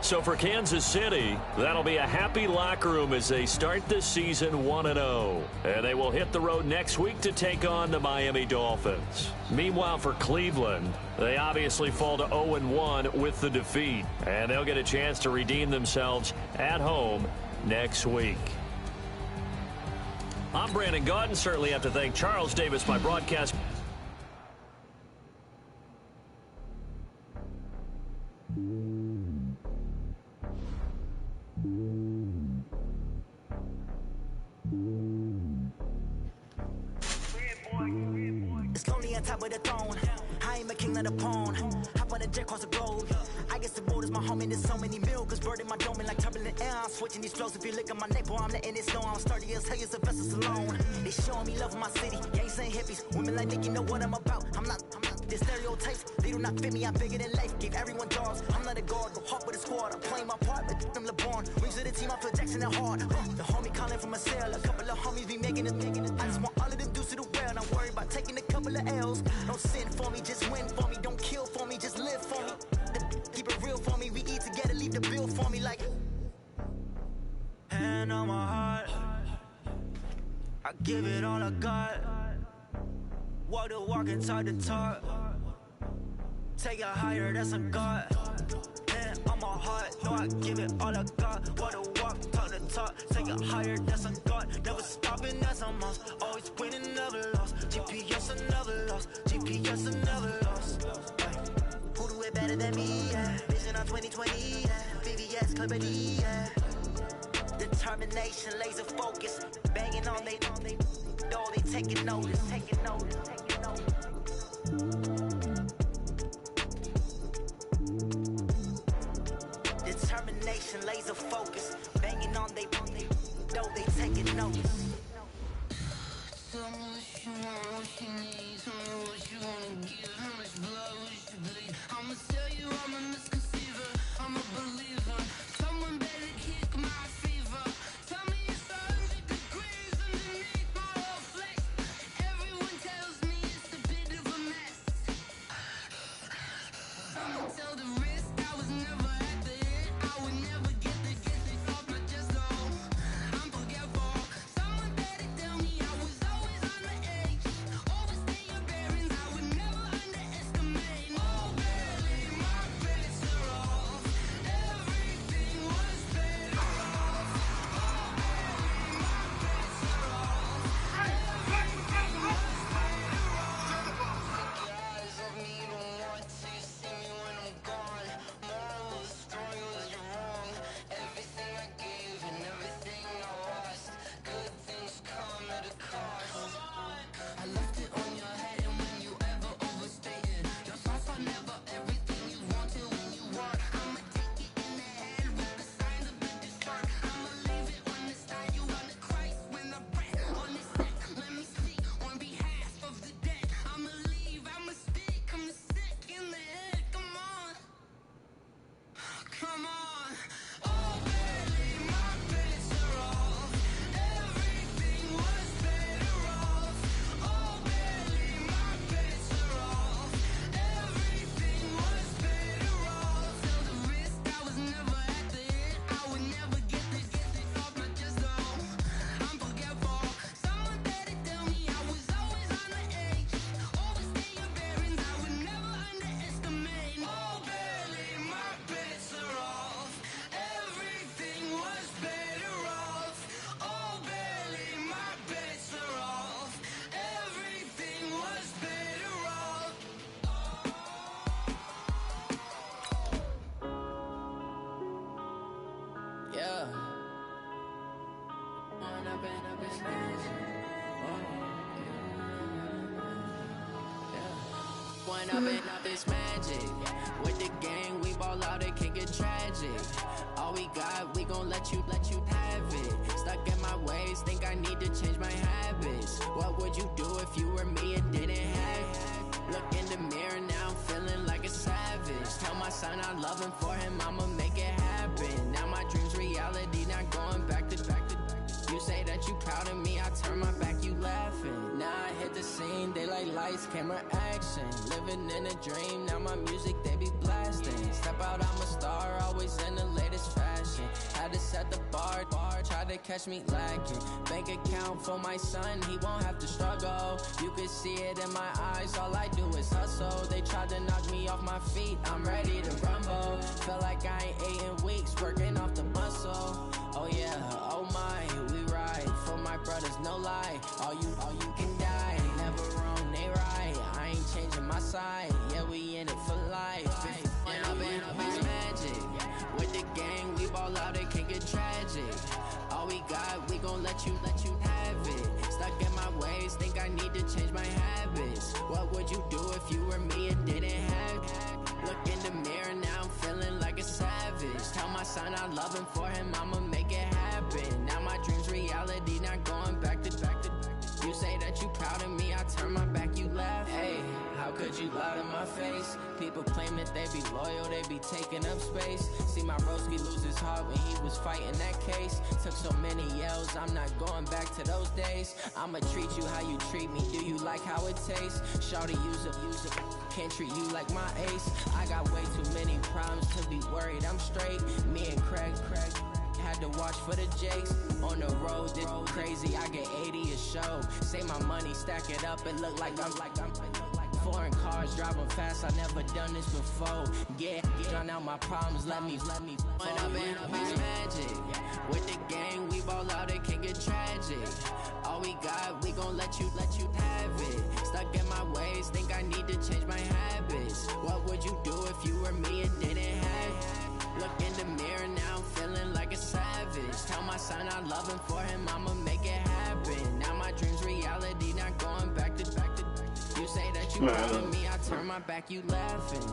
So for Kansas City, that'll be a happy locker room as they start this season 1-0. And they will hit the road next week to take on the Miami Dolphins. Meanwhile, for Cleveland, they obviously fall to 0-1 with the defeat. And they'll get a chance to redeem themselves at home next week. I'm Brandon Gaudin. Certainly have to thank Charles Davis, my broadcast. It's lonely on top of the throne. I am a king of the pawn. Hop on a jet across the road. I guess the road is my home and there's so many milk. Bird in my dome and like turbulent air. I'm switching these flows. If you look at my neck, boy, I'm letting it snow. I'm sturdy as hell, as a vessel alone. They showing me love in my city. Gangs and hippies. Women like Nick, you know what I'm about. I'm not the stereotypes. They do not fit me. I'm bigger than life. Give everyone jobs. I'm not a guard. Go hard with a squad. I'm playing my part. But I'm LeBron. Wings of the team. I feel Jackson and hard. The homie calling from a cell. A couple of homies be making it. I just want all of them dudes to the well. Not worry about taking a couple of L's. Don't sin for me. Just win for me. Don't kill for me. Just live for me. Keep it real for me. We eat together. Leave the bill for me like. Hand on my heart. I give it all I got. Walk the walk and talk the talk. Take it higher, that's a God. Hand on my heart, no, I give it all I got. Walk the walk, talk the talk. Take it higher, that's a God. Never stopping, that's a must. Always winning, never lost. GPS, I never lost. GPS, I never lost. Who do it better than me? Yeah. Vision on 2020. Yeah. VVS, Clarity. Yeah. Determination, laser focus. Banging on they door, they taking notice, taking notice, taking notice. Determination, laser focus. Banging on they door, they taking notice. Tell me what you want, what you need. Tell me what you wanna give. How much blood would you bleed? I'ma tell you I'm a misconceiver. I'm a believer. Someone better kick my fever. Tell me it's 100 degrees underneath my whole flesh. Everyone tells me it's a bit of a mess. I'ma tell the risk I was never at the end. I would never get the gift off my chest. Oh, I'm forgetful. Someone One up and up is magic. With the gang, we ball out, it can get tragic. All we got, we gon' let you have it. Stuck in my ways, think I need to change my habits. What would you do if you were me and didn't have it? Look in the mirror now, I'm feeling like a savage. Tell my son I love him, for him I'ma make it happen. Now my dream's reality, not going back to. You say that you proud of me, I turn my back, you laughing. Now I hit the scene, they like lights, camera, action. Living in a dream, now my music, they be blasting. Step out, I'm a star, always in the latest fashion. Had to set the bar, try to catch me lacking. Bank account for my son, he won't have to struggle. You can see it in my eyes, all I do is hustle. They tried to knock me off my feet, I'm ready to rumble. Feel like I ain't ate in weeks, working off the muscle. Oh yeah, oh my, we ride for my brothers, no lie. All you can die, never wrong, they right. I ain't changing my side, yeah, we in it for life. And up is magic. With the gang, we ball out, it can get tragic. All we got, we gon' let you have it. Stuck in my ways, think I need to change my habits. What would you do if you were me and didn't have it? Look in the mirror now, I'm feeling like a savage. Tell my son I love him, for him I'ma make it happen. Now my dream's reality, not going back to. You say that you proud of me, I turn my back, you laugh. Hey, how could you lie to my face? People claim that they be loyal, they be taking up space. See my broski lose his heart when he was fighting that case. Took so many yells, I'm not going back to those days. I'ma treat you how you treat me, do you like how it tastes? Shawty, use it, can't treat you like my ace. I got way too many problems to be worried, I'm straight. Me and Craig had to watch for the Jakes. On the road, this crazy, I get 80 a show. Say my money, stack it up, it look like I'm foreign cars, driving fast, I never done this before. Yeah, drown out my problems, let me One up and up is magic. With the gang, we ball out, it can get tragic. All we got, we gon' let you have it. Stuck in my ways, think I need to change my habits. What would you do if you were me and didn't have it? Look in the mirror now, I'm feeling like a savage. Tell my son I love him, for him I'ma make it happen. Now my dream's reality, not going back to. You say that you proud of me, I turn my back, you laughing.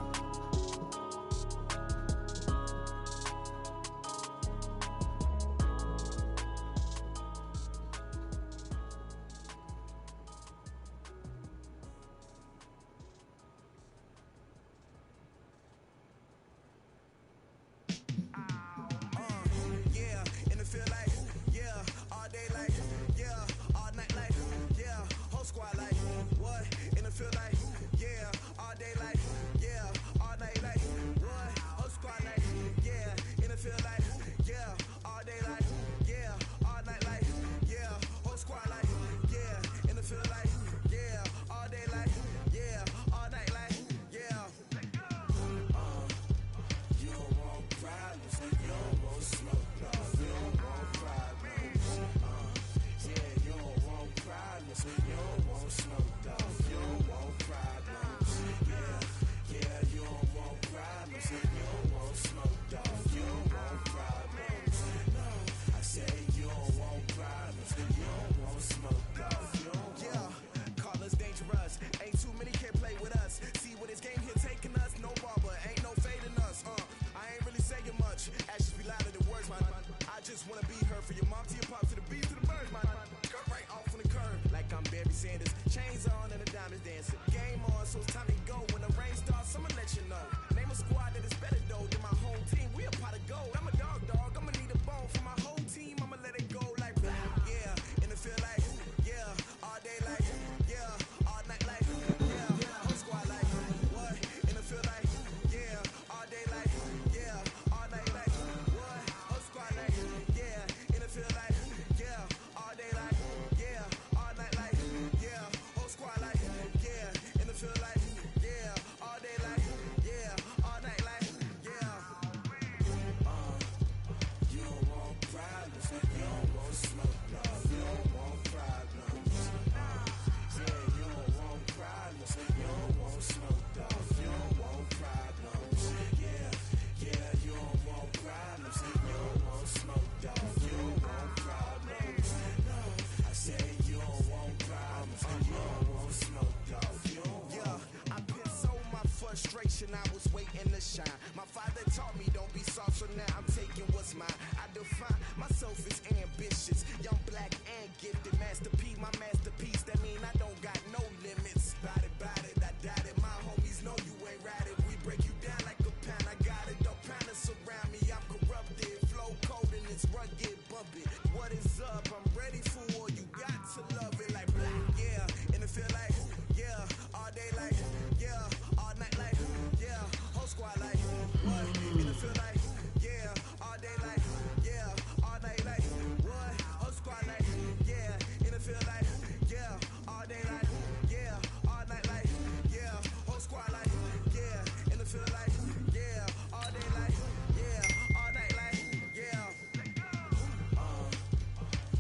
to shine. My father taught me don't be soft, so now I'm taking what's mine. I define myself as ambitious, young, black, and gifted. Master P, my masterpiece. That mean I don't got no limits. Bout it, I doubt it. My homies know you ain't ride it. We break you down like a pound. I got it, don't pound us around me. I'm corrupted, flow cold and it's rugged, bumpy. What is up? I'm ready for war. You got to love it like black, yeah. And it feel like, yeah, all day like, yeah, all night like, yeah, whole squad like, what? And it feel like, yeah, all day like, yeah, all night like, what? Whole squad like, yeah, and it feel like, yeah, all day like, yeah, all night like, yeah, whole squad like, yeah, and it feel like, yeah, all day like, yeah, all night like, yeah.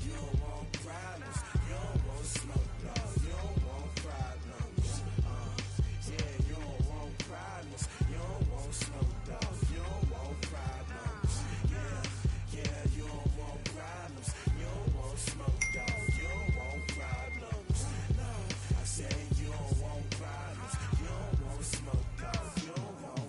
You don't want problems, you don't want smoke, no, you don't want problems. Yeah, you don't want problems, you don't want smoke, no, you don't want problems. Yeah, you don't want problems, you don't want smoke, no, you don't want problems. No, I said you don't want problems, you don't want smoke, no, you don't want.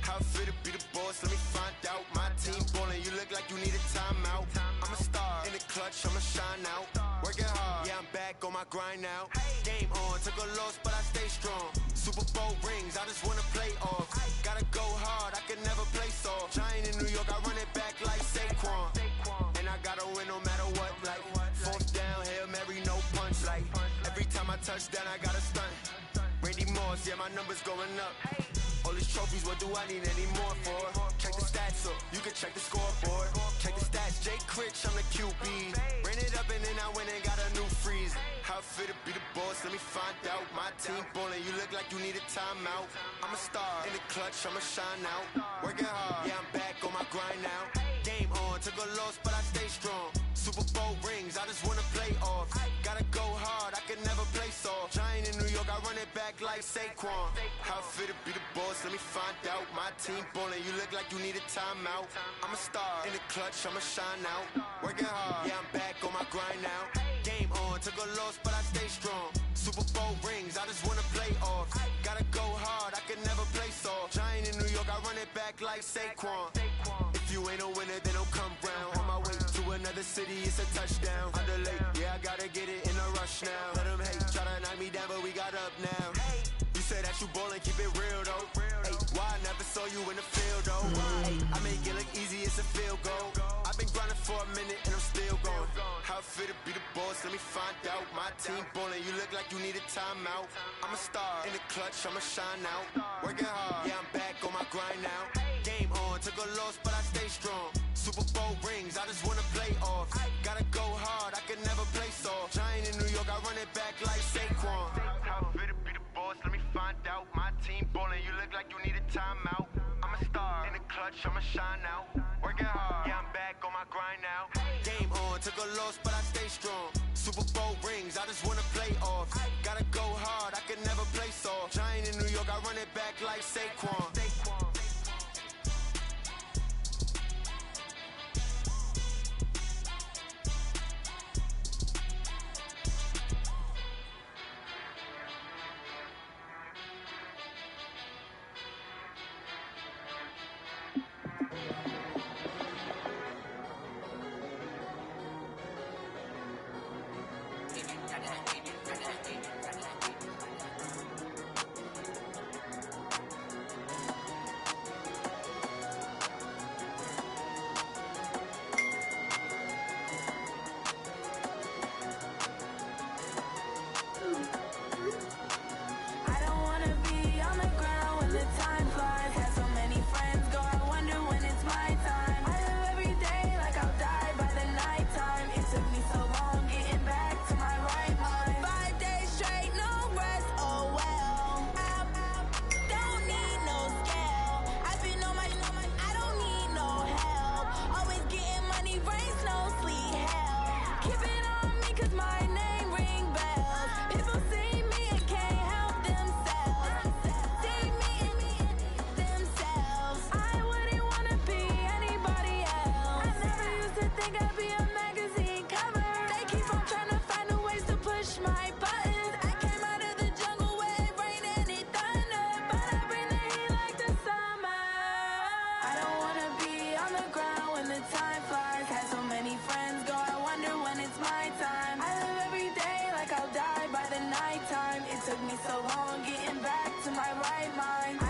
How I feel to be the boss, let me find out. My team ballin', you look like you need a timeout. I'm a star, in the clutch, I'ma shine out. Working hard, yeah, I'm back on my grind now. Game on, took a loss, but I stay strong. Super Bowl rings, I just wanna play off. Gotta go hard, I can never play soft. Giant in New York, I run it back like Saquon. And I gotta win no matter what, like fourth down, Hail Mary, no punch. Like every time I touch down, I gotta stunt. Randy Moss, yeah, my number's going up. All these trophies, what do I need any more for? Check the stats up, you can check the scoreboard. Check the stats, Jay Critch, I'm the QB. Ran it up and then I went and got a new freeze. How I feel to be the boss, let me find out. My team ballin', you look like you need a timeout. I'm a star, in the clutch, I'ma shine out. Working hard, yeah, I'm back on my grind now. Game on, took a loss, but I stay strong. Super Bowl rings, I just wanna play off. Gotta go hard, I can never play soft. Giant in New York, I run it back like Saquon. How I feel to be the boss, let me find out. My team ballin', you look like you need a timeout. I'm a star, in the clutch, I'ma shine out. Working hard, yeah, I'm back on my grind now. Game on, took a loss, but I stay strong. Super Bowl rings, I just wanna play off. Gotta go hard, I can never play soft. Giant in New York, I run it back like Saquon. If you ain't a winner, then don't come round. On my way to another city, it's a touchdown. Underlay, yeah, I gotta get it in a rush now. Let them hate, try to knock me down, but we got up now. You say that you ballin', keep it real though. Hey, why I never saw you in the field though? Hey, I make it look easy, it's a field goal. I've been grinding for a minute and I'm still going. How I feel to be the boss, let me find out. My team ballin', you look like you need a timeout. I'm a star, in the clutch, I'ma shine out. Working hard, yeah, I'm back on my grind now. Game on, took a loss, but I stay strong. Super Bowl rings, I just wanna play off. Gotta go hard, I can never play soft. Giant in New York, I run it back like Saquon. How I feel to be the boss, let me find out. My team ballin', you look like you need a timeout. I'm a star, in the clutch, I'ma shine out. Working hard, yeah, I'm back on my grind now. Game on, took a loss, but I stay strong. Super Bowl rings, I just wanna play off. Gotta go hard, I can never play soft. Giant in New York, I run it back like Saquon. The time flies, had so many friends go, I wonder when it's my time. right mind.